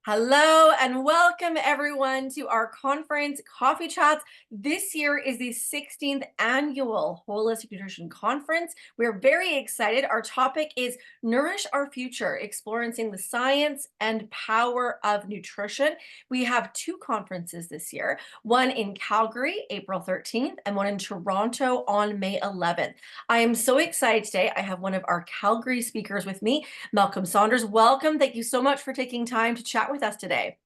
Hello and welcome everyone to our conference Coffee Chats. This year is the 16th annual Holistic Nutrition Conference. We're very excited. Our topic is Nourish Our Future, experiencing the science and power of nutrition. We have two conferences this year, one in Calgary, April 13th, and one in Toronto on May 11th. I am so excited today. I have one of our Calgary speakers with me, Malcolm Saunders. Welcome. Thank you so much for taking time to chat with us today.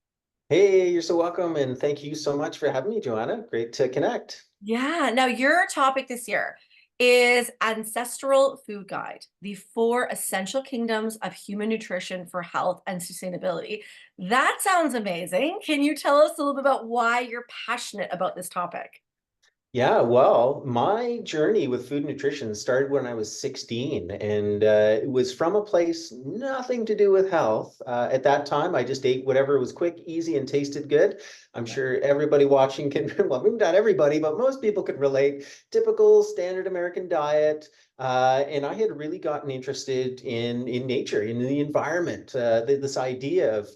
Hey, you're so welcome, and thank you so much for having me, Joanna. Great to connect. Yeah. Now, your topic this year is Ancestral Food Guide, the four essential kingdoms of human nutrition for health and sustainability. That sounds amazing. Can you tell us a little bit about why you're passionate about this topic? Yeah, well, my journey with food nutrition started when I was 16, and it was from a place nothing to do with health. At that time, I just ate whatever was quick, easy, and tasted good. I'm sure everybody watching can, well, maybe not everybody, but most people could relate. Typical standard American diet. And I had really gotten interested in nature, in the environment, this idea of,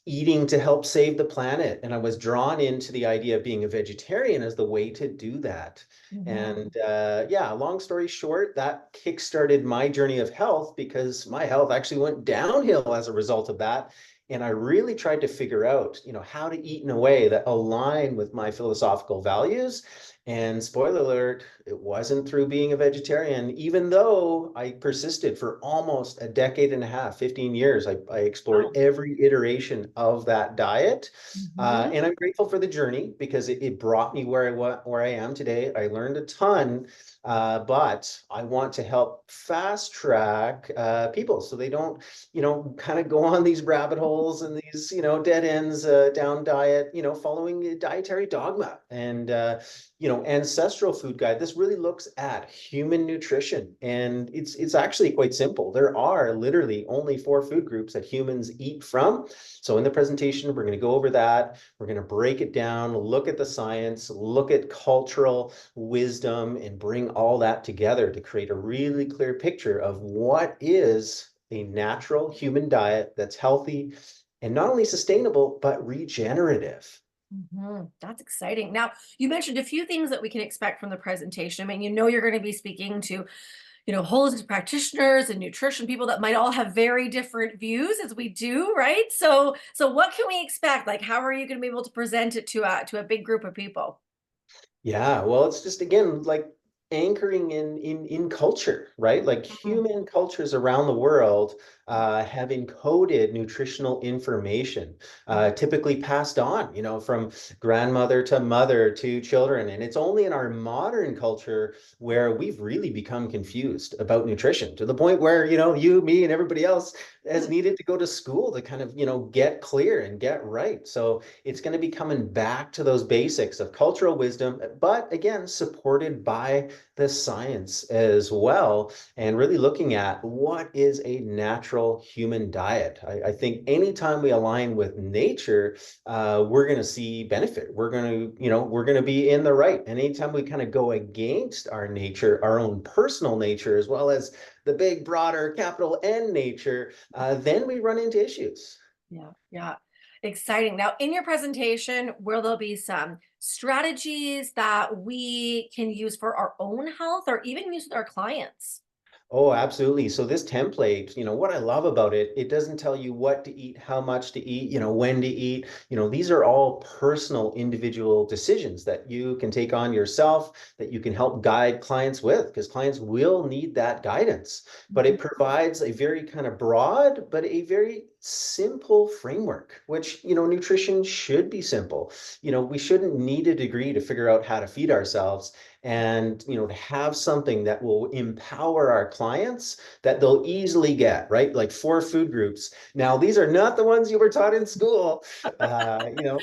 eating to help save the planet. And I was drawn into the idea of being a vegetarian as the way to do that. Mhm. And yeah, long story short, that kickstarted my journey of health because my health actually went downhill as a result of that. And I really tried to figure out, how to eat in a way that aligned with my philosophical values. And spoiler alert, it wasn't through being a vegetarian, even though I persisted for almost a decade and a half, 15 years. I explored Wow. every iteration of that diet. Mhm. And I'm grateful for the journey because it brought me where I am today. I learned a ton, but I want to help fast track people so they don't, kind of go on these rabbit holes and these, dead ends down diet, following a dietary dogma. And Ancestral Food Guide, this really looks at human nutrition, and it's actually quite simple. There are literally only four food groups that humans eat from. So in the presentation, we're going to go over that. We're going to break it down, look at the science, look at cultural wisdom, and bring all that together to create a really clear picture of what is a natural human diet that's healthy and not only sustainable, but regenerative. That's exciting. Now, you mentioned a few things that we can expect from the presentation. I mean, you're going to be speaking to, holistic practitioners and nutrition people that might all have very different views as we do, right? So what can we expect? Like, how are you going to be able to present it to a big group of people? Yeah, well, it's just again like anchoring in culture, right? Like Mhm. human cultures around the world have encoded nutritional information, typically passed on, from grandmother to mother to children. And it's only in our modern culture where we've really become confused about nutrition to the point where, you, me, and everybody else has needed to go to school to kind of, get clear and get right. So it's going to be coming back to those basics of cultural wisdom, but again, supported by the science as well, and really looking at what is a natural human diet. I think anytime we align with nature, we're going to see benefit. We're going to be in the right. And anytime we kind of go against our nature, our own personal nature, as well as the big, broader capital N nature, then we run into issues. Yeah, yeah. Exciting. Now, in your presentation, will there be some strategies that we can use for our own health or even use with our clients? Oh, absolutely. So this template, what I love about it, it doesn't tell you what to eat, how much to eat, when to eat. These are all personal, individual decisions that you can take on yourself, that you can help guide clients with, because clients will need that guidance. But Mhm. it provides a very kind of broad, but a very simple framework, which, nutrition should be simple. We shouldn't need a degree to figure out how to feed ourselves, and to have something that will empower our clients that they'll easily get, right? Like four food groups. Now these are not the ones you were taught in school. uh, you know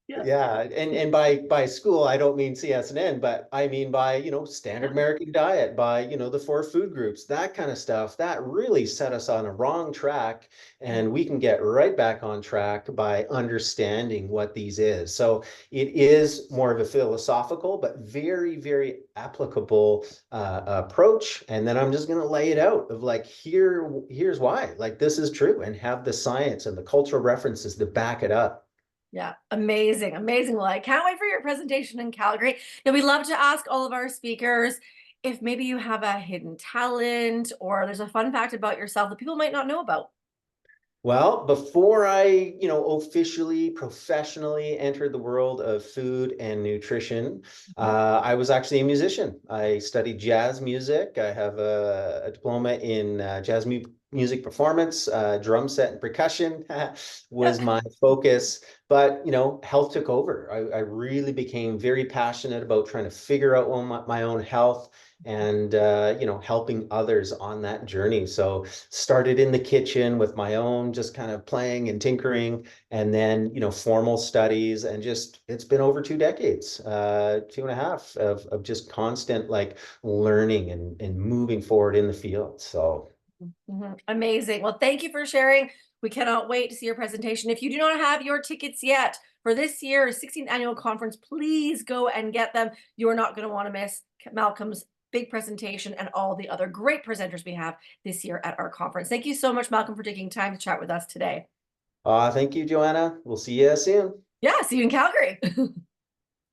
Yeah. Yeah, and by school, I don't mean CSNN, but I mean by, standard Yeah. American diet, by, the four food groups, that kind of stuff. That really set us on a wrong track, and we can get right back on track by understanding what these is. So it is more of a philosophical, but very, very applicable approach. And then I'm just going to lay it out of like, here's why, like this is true, and have the science and the cultural references to back it up. Yeah, amazing, amazing. Well, I can't wait for your presentation in Calgary. Now, we love to ask all of our speakers if maybe you have a hidden talent or there's a fun fact about yourself that people might not know about. Well, before I, officially, professionally entered the world of food and nutrition, Mhm. I was actually a musician. I studied jazz music. I have a diploma in jazz mu music performance, drum set and percussion was Yeah. my focus. But, health took over. I really became very passionate about trying to figure out my own health and, helping others on that journey. So started in the kitchen with my own, just kind of playing and tinkering, and then, formal studies, and just, it's been over 2 decades, 2.5 of just constant like learning and moving forward in the field. So, Amazing. Well, thank you for sharing. We cannot wait to see your presentation. If you do not have your tickets yet for this year's 16th annual conference, please go and get them. You are not going to want to miss Malcolm's big presentation and all the other great presenters we have this year at our conference. Thank you so much, Malcolm, for taking time to chat with us today. thank you, Joanna. We'll see you soon. Yeah, see you in Calgary.